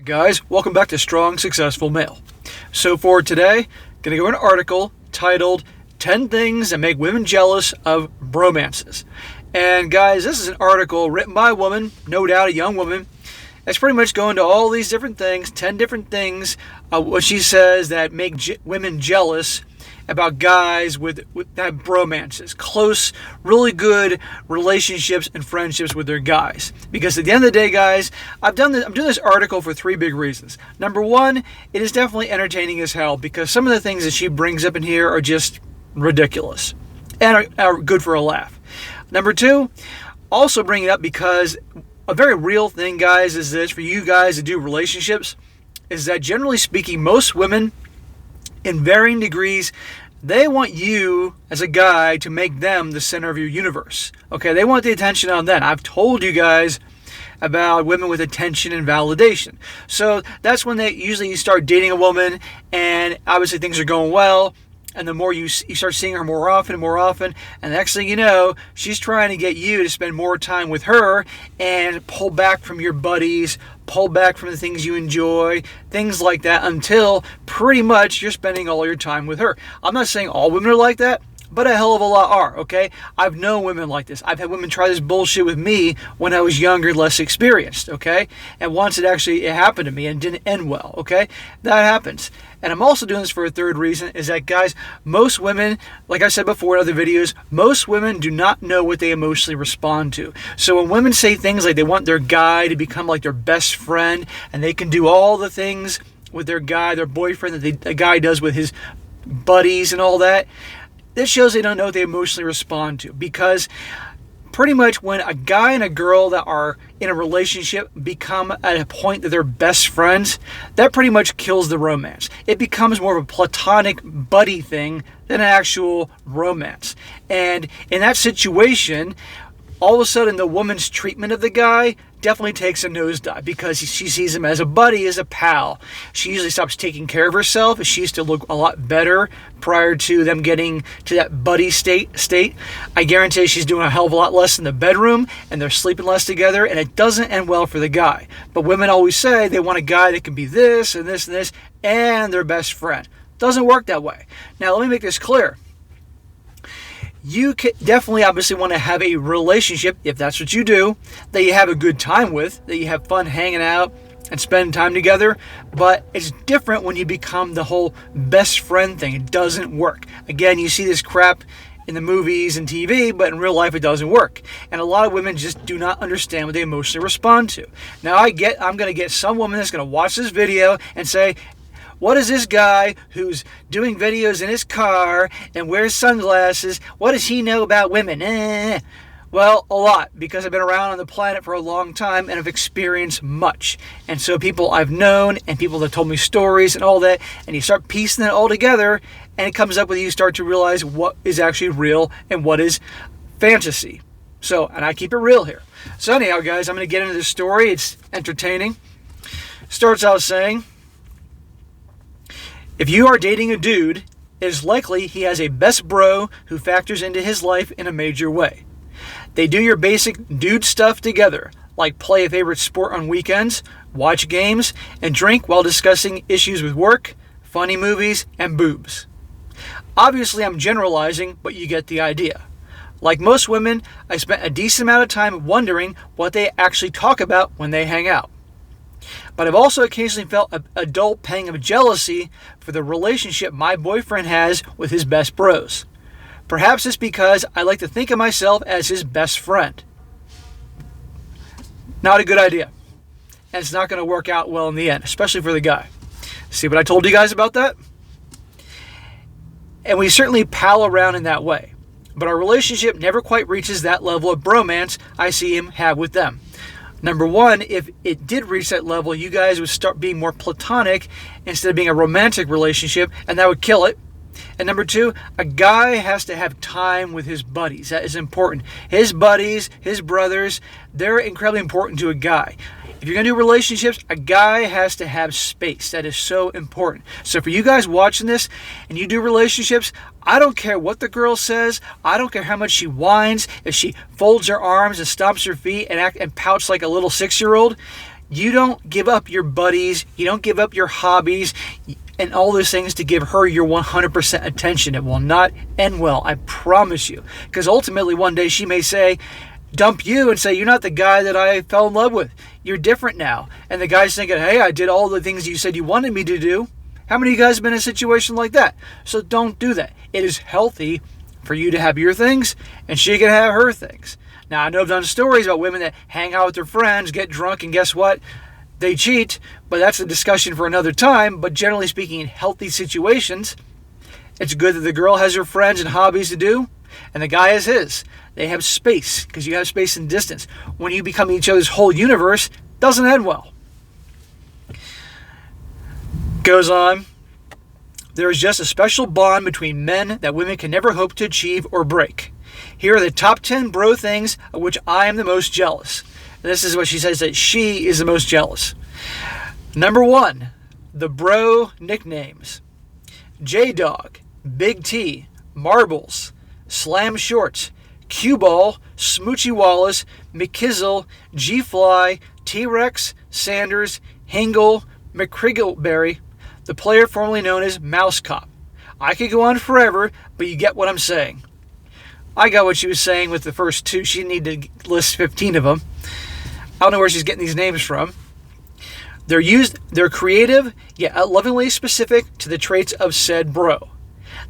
Guys, welcome back to Strong Successful Male. So for today, gonna go an article titled 10 Things That Make Women Jealous of Bromances. And guys, this is an article written by a woman, no doubt a young woman. It's pretty much going to all these different things, 10 different things, what she says that make women jealous about guys with that bromances, close, really good relationships and friendships with their guys. Because at the end of the day, guys, I'm doing this article for three big reasons. Number one, it is definitely entertaining as hell because some of the things that she brings up in here are just ridiculous and are good for a laugh. Number two, also bring it up because a very real thing, guys, is this for you guys to do relationships, is that generally speaking, most women in varying degrees, they want you as a guy to make them the center of your universe. Okay, they want the attention on them. I've told you guys about women with attention and validation. So that's when you start dating a woman and obviously things are going well. And the more you start seeing her more often and more often, and the next thing you know, she's trying to get you to spend more time with her and pull back from your buddies, pull back from the things you enjoy, things like that, until pretty much you're spending all your time with her. I'm not saying all women are like that, but a hell of a lot are, okay? I've known women like this. I've had women try this bullshit with me when I was younger, less experienced, okay? And once it happened to me and didn't end well, okay? That happens. And I'm also doing this for a third reason, is that, guys, most women, like I said before in other videos, most women do not know what they emotionally respond to. So when women say things like they want their guy to become like their best friend, and they can do all the things with their guy, their boyfriend, that the guy does with his buddies and all that, this shows they don't know what they emotionally respond to. Because pretty much when a guy and a girl that are in a relationship become at a point that they're best friends, that pretty much kills the romance. It becomes more of a platonic buddy thing than an actual romance. And in that situation, all of a sudden the woman's treatment of the guy definitely takes a nosedive because she sees him as a buddy, as a pal. She usually stops taking care of herself. She used to look a lot better prior to them getting to that buddy state. I guarantee she's doing a hell of a lot less in the bedroom and they're sleeping less together, and it doesn't end well for the guy. But women always say they want a guy that can be this and this and this and their best friend. Doesn't work that way. Now let me make this clear. You definitely obviously want to have a relationship, if that's what you do, that you have a good time with, that you have fun hanging out and spending time together. But it's different when you become the whole best friend thing. It doesn't work. Again, you see this crap in the movies and TV, but in real life it doesn't work. And a lot of women just do not understand what they emotionally respond to. Now I'm going to get some woman that's going to watch this video and say, what is this guy who's doing videos in his car and wears sunglasses? What does he know about women? Well, a lot, because I've been around on the planet for a long time and have experienced much. And so people I've known and people that told me stories and all that, and you start piecing it all together and it comes up with you start to realize what is actually real and what is fantasy. So, and I keep it real here. So anyhow, guys, I'm going to get into this story. It's entertaining. Starts out saying, if you are dating a dude, it is likely he has a best bro who factors into his life in a major way. They do your basic dude stuff together, like play a favorite sport on weekends, watch games, and drink while discussing issues with work, funny movies, and boobs. Obviously, I'm generalizing, but you get the idea. Like most women, I spent a decent amount of time wondering what they actually talk about when they hang out. But I've also occasionally felt a dull pang of jealousy for the relationship my boyfriend has with his best bros. Perhaps it's because I like to think of myself as his best friend. Not a good idea. And it's not going to work out well in the end, especially for the guy. See what I told you guys about that? And we certainly pal around in that way. But our relationship never quite reaches that level of bromance I see him have with them. Number one, if it did reach that level, you guys would start being more platonic instead of being a romantic relationship, and that would kill it. And number two, a guy has to have time with his buddies. That is important. His buddies, his brothers, they're incredibly important to a guy. If you're going to do relationships, a guy has to have space. That is so important. So for you guys watching this and you do relationships, I don't care what the girl says. I don't care how much she whines. If she folds her arms and stomps her feet and pouts like a little 6-year-old, You don't give up your buddies, you don't give up your hobbies, and all those things to give her your 100% attention. It will not end well, I promise you. Because ultimately one day she may say, dump you and say, you're not the guy that I fell in love with. You're different now. And the guy's thinking, hey, I did all the things you said you wanted me to do. How many of you guys have been in a situation like that? So don't do that. It is healthy for you to have your things and she can have her things. Now, I know I've done stories about women that hang out with their friends, get drunk, and guess what? They cheat, but that's a discussion for another time. But generally speaking, in healthy situations, it's good that the girl has her friends and hobbies to do, and the guy has his. They have space, because you have space and distance. When you become each other's whole universe, it doesn't end well. Goes on, there is just a special bond between men that women can never hope to achieve or break. Here are the top 10 bro things of which I am the most jealous. And this is what she says, that she is the most jealous. Number 1, the bro nicknames. J-Dog, Big T, Marbles, Slam Shorts, Q-Ball, Smoochie Wallace, McKizzle, G-Fly, T-Rex, Sanders, Hingle, McCriggleberry, the player formerly known as Mouse Cop. I could go on forever, but you get what I'm saying. I got what she was saying with the first 2. She didn't need to list 15 of them. I don't know where she's getting these names from. They're creative, yet lovingly specific to the traits of said bro.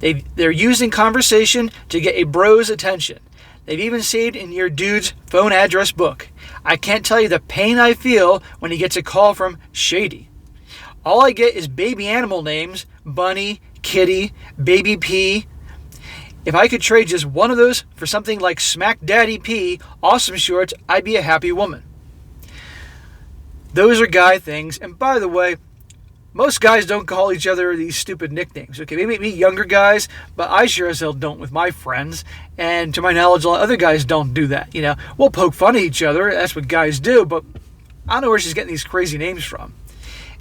They're used in conversation to get a bro's attention. They've even saved in your dude's phone address book. I can't tell you the pain I feel when he gets a call from Shady. All I get is baby animal names, Bunny, Kitty, Baby P. If I could trade just one of those for something like Smack Daddy P, Awesome Shorts, I'd be a happy woman. Those are guy things. And by the way, most guys don't call each other these stupid nicknames. Okay, maybe younger guys, but I sure as hell don't with my friends. And to my knowledge, a lot of other guys don't do that. You know, we'll poke fun at each other. That's what guys do. But I don't know where she's getting these crazy names from.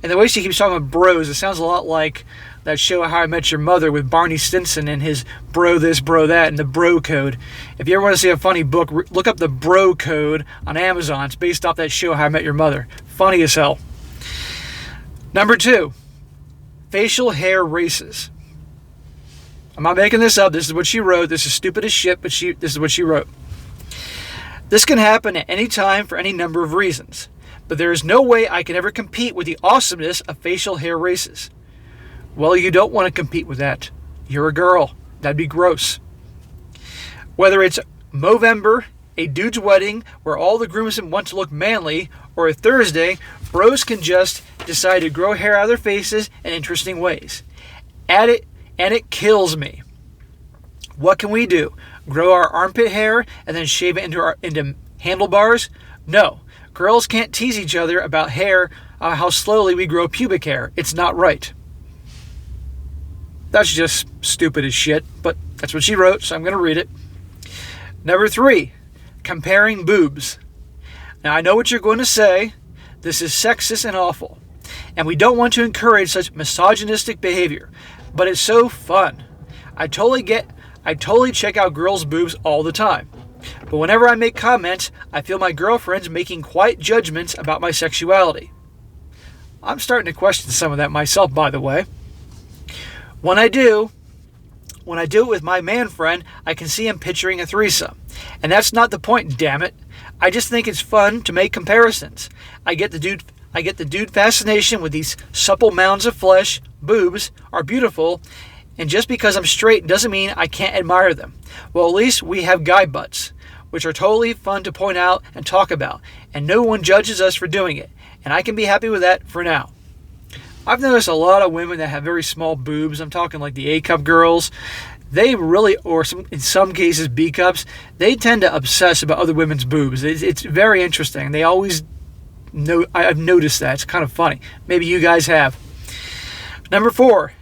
And the way she keeps talking about bros, it sounds a lot like that show How I Met Your Mother with Barney Stinson and his bro this, bro that, and the bro code. If you ever want to see a funny book, look up the bro code on Amazon. It's based off that show How I Met Your Mother. Funny as hell. Number 2, facial hair races. I'm not making this up. This is what she wrote. This is stupid as shit, but this is what she wrote. This can happen at any time for any number of reasons, but there is no way I can ever compete with the awesomeness of facial hair races. Well, you don't want to compete with that. You're a girl. That'd be gross. Whether it's Movember, a dude's wedding where all the groomsmen want to look manly, or a Thursday, bros can just decide to grow hair out of their faces in interesting ways. And it kills me. What can we do? Grow our armpit hair and then shave it into handlebars? No. Girls can't tease each other about hair, how slowly we grow pubic hair. It's not right. That's just stupid as shit, but that's what she wrote, so I'm going to read it. Number 3, comparing boobs. Now, I know what you're going to say. This is sexist and awful, and we don't want to encourage such misogynistic behavior, but it's so fun. I totally check out girls' boobs all the time. But whenever I make comments, I feel my girlfriend's making quiet judgments about my sexuality. I'm starting to question some of that myself, by the way. When I do it with my man friend, I can see him picturing a threesome. And that's not the point, damn it. I just think it's fun to make comparisons. I get the dude fascination with these supple mounds of flesh. Boobs are beautiful, and just because I'm straight doesn't mean I can't admire them. Well, at least we have guy butts, which are totally fun to point out and talk about, and no one judges us for doing it, and I can be happy with that for now. I've noticed a lot of women that have very small boobs. I'm talking like the A-cup girls. They really, or in some cases B-cups, they tend to obsess about other women's boobs. It's very interesting. They always know. I've noticed that. It's kind of funny. Maybe you guys have. Number 4,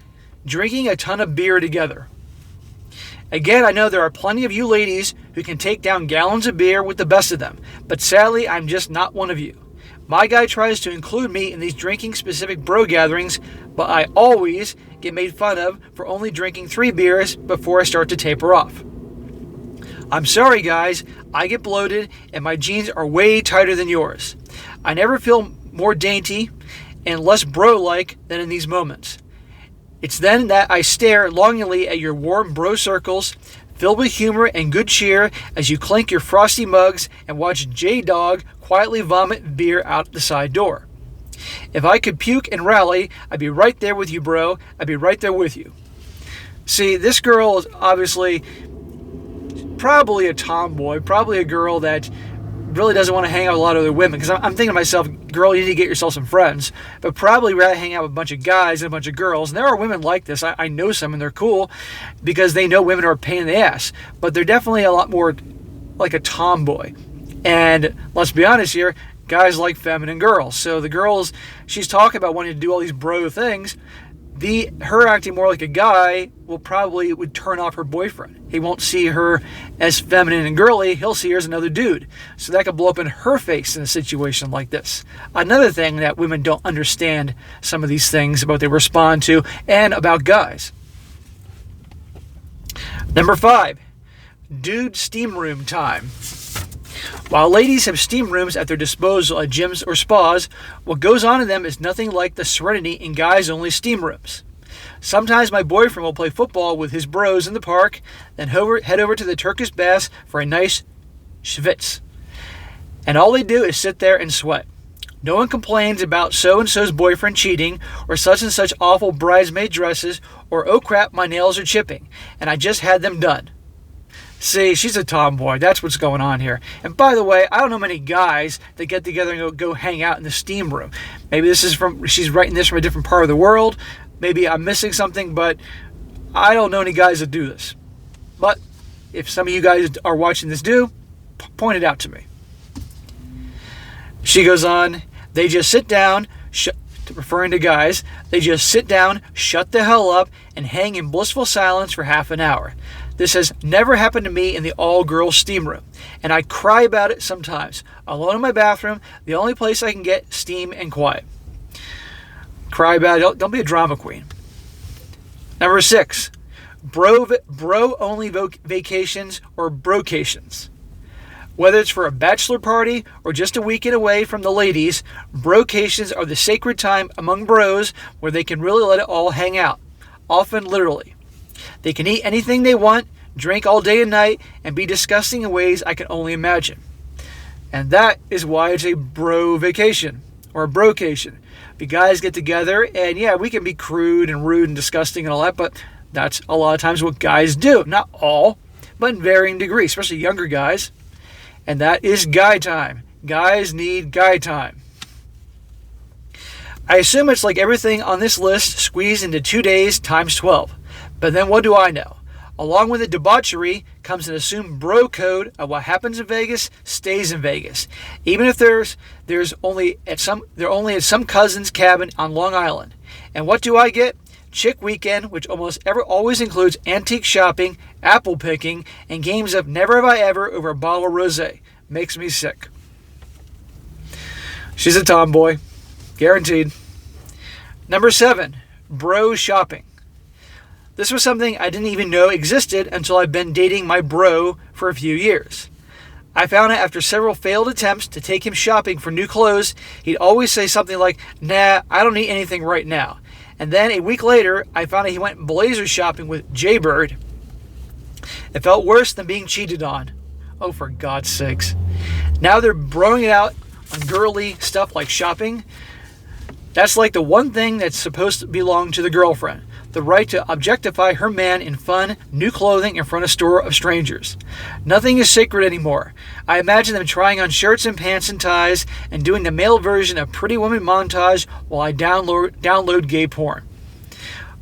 drinking a ton of beer together. Again, I know there are plenty of you ladies who can take down gallons of beer with the best of them, but sadly, I'm just not one of you. My guy tries to include me in these drinking-specific bro gatherings, but I always get made fun of for only drinking 3 beers before I start to taper off. I'm sorry, guys. I get bloated, and my jeans are way tighter than yours. I never feel more dainty, and less bro-like than in these moments. It's then that I stare longingly at your warm bro circles, filled with humor and good cheer as you clink your frosty mugs and watch J-Dog quietly vomit beer out the side door. If I could puke and rally, I'd be right there with you, bro. I'd be right there with you. See, this girl is obviously probably a tomboy, probably a girl that really doesn't want to hang out with a lot of other women. Because I'm thinking to myself, girl, you need to get yourself some friends. But probably rather hang out with a bunch of guys than a bunch of girls. And there are women like this. I know some, and they're cool because they know women are a pain in the ass. But they're definitely a lot more like a tomboy. And let's be honest here, guys like feminine girls. So the girls she's talking about wanting to do all these bro things, her acting more like a guy would turn off her boyfriend. He won't see her as feminine and girly. He'll see her as another dude. So that could blow up in her face in a situation like this. Another thing that women don't understand some of these things about they respond to and about guys. Number 5, dude steam room time. While ladies have steam rooms at their disposal at gyms or spas, what goes on in them is nothing like the serenity in guys-only steam rooms. Sometimes my boyfriend will play football with his bros in the park, then head over to the Turkish baths for a nice schwitz. And all they do is sit there and sweat. No one complains about so-and-so's boyfriend cheating, or such and such awful bridesmaid dresses, or oh crap, my nails are chipping, and I just had them done. See, she's a tomboy. That's what's going on here. And by the way, I don't know many guys that get together and go hang out in the steam room. Maybe she's writing this from a different part of the world. Maybe I'm missing something, but I don't know any guys that do this. But if some of you guys are watching this point it out to me. She goes on, they just sit down, referring to guys, they just sit down, shut the hell up, and hang in blissful silence for half an hour. This has never happened to me in the all-girls steam room, and I cry about it sometimes. Alone in my bathroom, the only place I can get steam and quiet. Cry about it. Don't be a drama queen. Number 6, bro-only vacations or brocations. Whether it's for a bachelor party or just a weekend away from the ladies, brocations are the sacred time among bros where they can really let it all hang out, often literally. They can eat anything they want, drink all day and night, and be disgusting in ways I can only imagine. And that is why it's a bro vacation or a brocation. The guys get together, and yeah, we can be crude and rude and disgusting and all that, but that's a lot of times what guys do. Not all, but in varying degrees, especially younger guys. And that is guy time. Guys need guy time. I assume it's like everything on this list squeezed into 2 days times 12. But then what do I know? Along with the debauchery comes an assumed bro code of what happens in Vegas stays in Vegas. Even if they're only at some cousin's cabin on Long Island. And what do I get? Chick weekend, which always includes antique shopping, apple picking, and games of never have I ever over a bottle of rosé. Makes me sick. She's a tomboy. Guaranteed. Number 7, bro shopping. This was something I didn't even know existed until I've been dating my bro for a few years. I found out after several failed attempts to take him shopping for new clothes, he'd always say something like, "Nah, I don't need anything right now." And then a week later, I found out he went blazer shopping with Jaybird. It felt worse than being cheated on. Oh, for God's sakes. Now they're broing it out on girly stuff like shopping. That's like the one thing that's supposed to belong to the girlfriend. The right to objectify her man in fun, new clothing in front of a store of strangers. Nothing is sacred anymore. I imagine them trying on shirts and pants and ties and doing the male version of Pretty Woman montage while I download gay porn.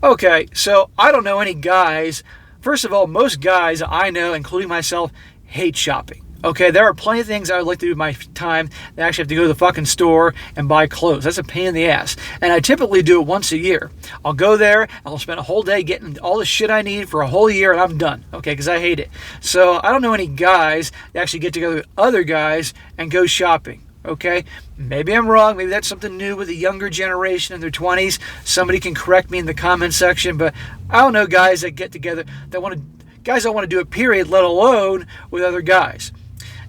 Okay, so I don't know any guys. First of all, most guys I know, including myself, hate shopping. Okay, there are plenty of things I would like to do with my time that I actually have to go to the fucking store and buy clothes. That's a pain in the ass. And I typically do it once a year. I'll go there, and I'll spend a whole day getting all the shit I need for a whole year, and I'm done. Okay, because I hate it. So I don't know any guys that actually get together with other guys and go shopping. Okay, maybe I'm wrong. Maybe that's something new with the younger generation in their 20s. Somebody can correct me in the comment section, but I don't know guys that get together guys don't want to do it, period, let alone with other guys.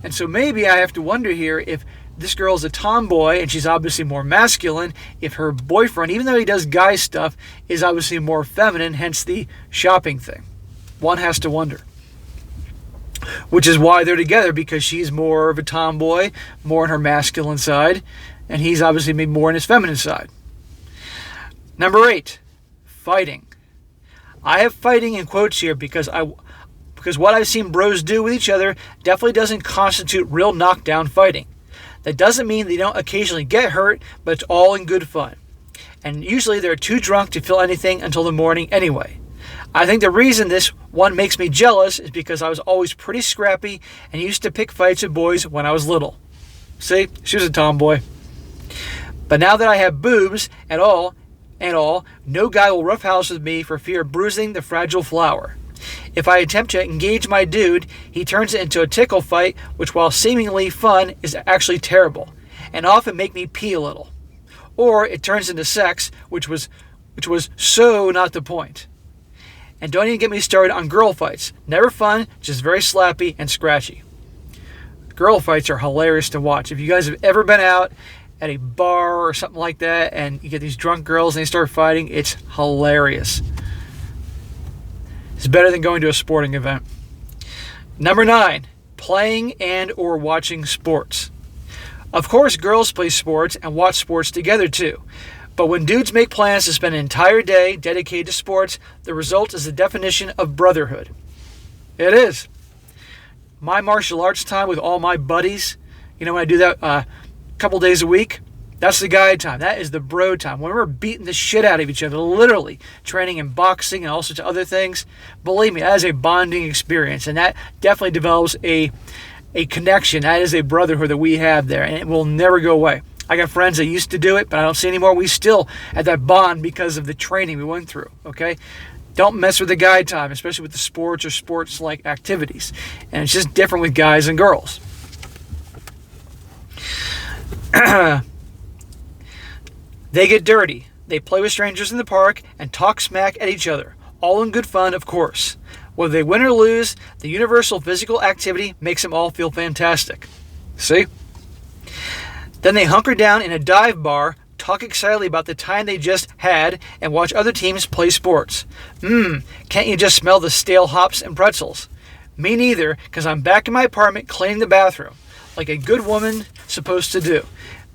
And so maybe I have to wonder here if this girl's a tomboy and she's obviously more masculine, if her boyfriend, even though he does guy stuff, is obviously more feminine, hence the shopping thing. One has to wonder. Which is why they're together, because she's more of a tomboy, more on her masculine side, and he's obviously maybe more on his feminine side. Number 8, fighting. I have fighting in quotes here because what I've seen bros do with each other definitely doesn't constitute real knockdown fighting. That doesn't mean they don't occasionally get hurt, but it's all in good fun. And usually they're too drunk to feel anything until the morning anyway. I think the reason this one makes me jealous is because I was always pretty scrappy and used to pick fights with boys when I was little. See, she was a tomboy. But now that I have boobs and all, no guy will roughhouse with me for fear of bruising the fragile flower. If I attempt to engage my dude, he turns it into a tickle fight, which while seemingly fun is actually terrible, and often make me pee a little. Or it turns into sex, which was so not the point. And don't even get me started on girl fights. Never fun, just very slappy and scratchy. Girl fights are hilarious to watch. If you guys have ever been out at a bar or something like that and you get these drunk girls and they start fighting, it's hilarious. It's better than going to a sporting event. Number 9, playing and or watching sports. Of course, girls play sports and watch sports together too. But when dudes make plans to spend an entire day dedicated to sports, the result is the definition of brotherhood. It is. My martial arts time with all my buddies, when I do that a couple days a week, that's the guy time. That is the bro time. When we're beating the shit out of each other, literally training in boxing and all sorts of other things, believe me, that is a bonding experience. And that definitely develops a connection. That is a brotherhood that we have there, and it will never go away. I got friends that used to do it, but I don't see anymore. We still have that bond because of the training we went through, okay? Don't mess with the guy time, especially with the sports or sports-like activities. And it's just different with guys and girls. They get dirty. They play with strangers in the park and talk smack at each other. All in good fun, of course. Whether they win or lose, the universal physical activity makes them all feel fantastic. See? Then they hunker down in a dive bar, talk excitedly about the time they just had, and watch other teams play sports. Can't you just smell the stale hops and pretzels? Me neither, because I'm back in my apartment cleaning the bathroom, like a good woman supposed to do.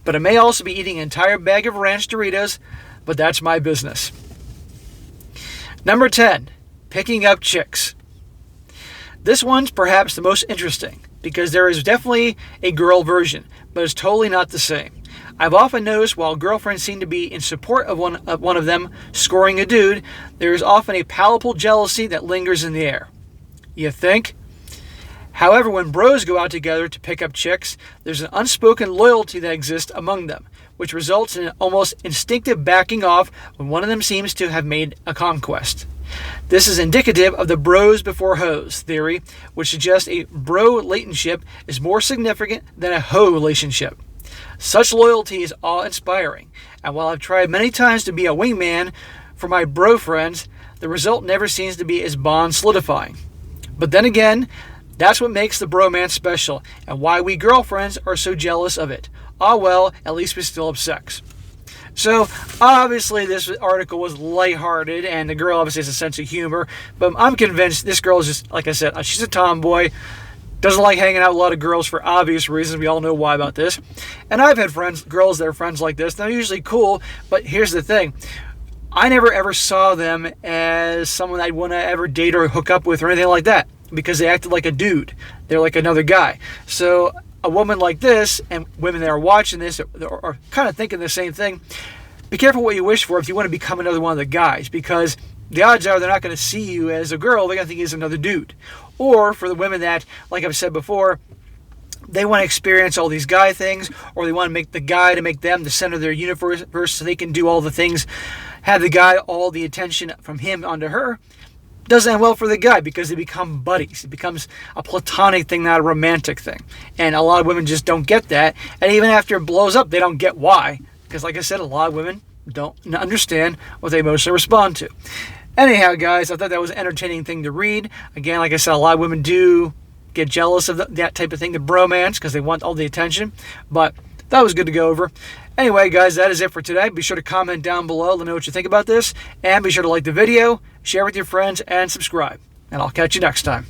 But I may also be eating an entire bag of ranch Doritos, but that's my business. Number 10, picking up chicks. This one's perhaps the most interesting, because there is definitely a girl version, but it's totally not the same. I've often noticed while girlfriends seem to be in support of one of them scoring a dude, there is often a palpable jealousy that lingers in the air. You think? However, when bros go out together to pick up chicks, there's an unspoken loyalty that exists among them, which results in an almost instinctive backing off when one of them seems to have made a conquest. This is indicative of the bros before hoes theory, which suggests a bro relationship is more significant than a hoe relationship. Such loyalty is awe-inspiring, and while I've tried many times to be a wingman for my bro friends, the result never seems to be as bond solidifying. But then again, that's what makes the bromance special, and why we girlfriends are so jealous of it. Ah well, at least we still have sex. So, obviously this article was lighthearted, and the girl obviously has a sense of humor, but I'm convinced this girl is just, like I said, she's a tomboy, doesn't like hanging out with a lot of girls for obvious reasons. We all know why about this. And I've had girls that are friends like this. They're usually cool, but here's the thing. I never ever saw them as someone I'd want to ever date or hook up with or anything like that, because they acted like a dude. They're like another guy. So a woman like this, and women that are watching this are kind of thinking the same thing. Be careful what you wish for if you want to become another one of the guys, because the odds are they're not going to see you as a girl. They're going to think he's another dude. Or for the women that, like I've said before, they want to experience all these guy things, or they want to make the guy to make them the center of their universe so they can do all the things, have the guy all the attention from him onto her. Doesn't end well for the guy because they become buddies. It becomes a platonic thing, not a romantic thing. And a lot of women just don't get that. And even after it blows up, they don't get why. Because like I said, a lot of women don't understand what they emotionally respond to. Anyhow, guys, I thought that was an entertaining thing to read. Again, like I said, a lot of women do get jealous of that type of thing, the bromance, because they want all the attention. But that was good to go over. Anyway, guys, that is it for today. Be sure to comment down below. Let me know what you think about this. And be sure to like the video, share with your friends, and subscribe. And I'll catch you next time.